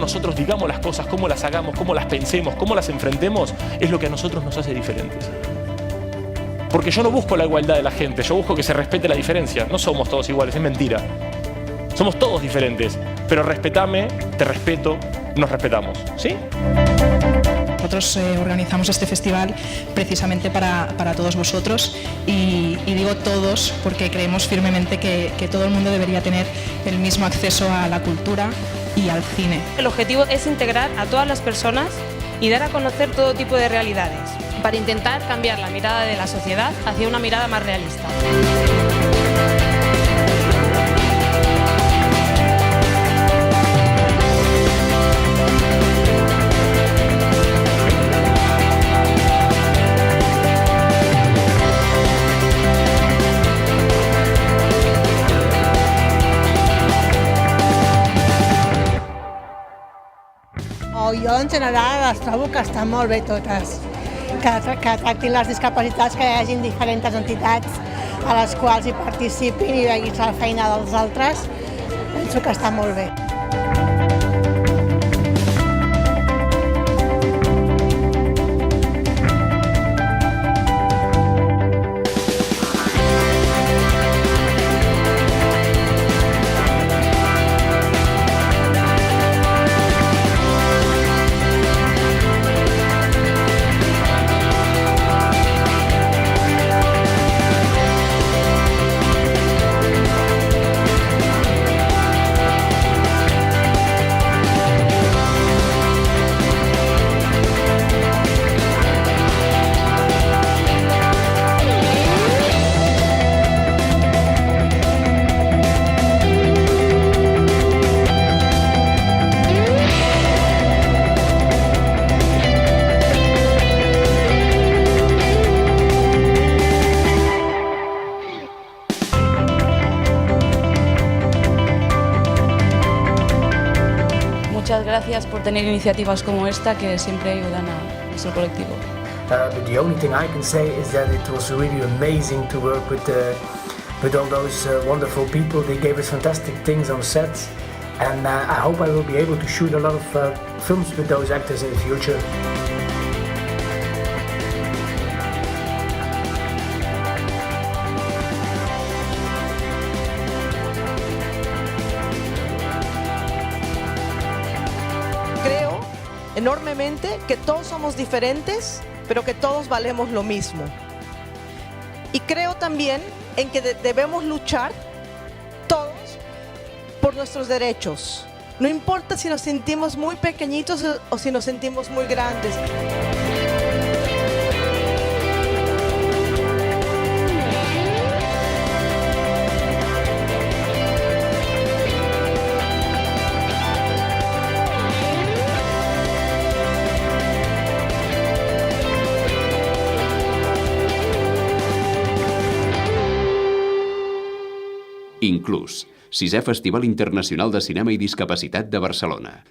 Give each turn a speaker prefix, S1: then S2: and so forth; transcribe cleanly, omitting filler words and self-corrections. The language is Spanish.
S1: nosotros digamos las cosas, cómo las hagamos, cómo las pensemos, cómo las enfrentemos, es lo que a nosotros nos hace diferentes. Porque yo no busco la igualdad de la gente, yo busco que se respete la diferencia. No somos todos iguales, es mentira. Somos todos diferentes, pero respetame, te respeto, nos respetamos, ¿sí?
S2: Nosotros organizamos este festival precisamente para todos vosotros y digo todos porque creemos firmemente que todo el mundo debería tener el mismo acceso a la cultura y al cine.
S3: El objetivo es integrar a todas las personas y dar a conocer todo tipo de realidades, para intentar cambiar la mirada de la sociedad hacia una mirada más realista.
S4: Jo en general les trobo que estan molt bé totes, que tractin les discapacitats, que hi hagin diferents entitats a les quals hi participin i veguin la feina dels altres, penso que està molt bé.
S3: Muchas gracias por tener iniciativas como esta que siempre ayudan a nuestro colectivo.
S5: But the only thing I can say is that it was really amazing to work with all those wonderful people. They gave us fantastic things on set, and I hope I will be able to shoot a lot of films with those actors in the future.
S6: Creo enormemente que todos somos diferentes, pero que todos valemos lo mismo. Y creo también en que debemos luchar todos por nuestros derechos. No importa si nos sentimos muy pequeñitos o si nos sentimos muy grandes.
S7: Inclús, 6è Festival Internacional de Cinema i Discapacitat de Barcelona.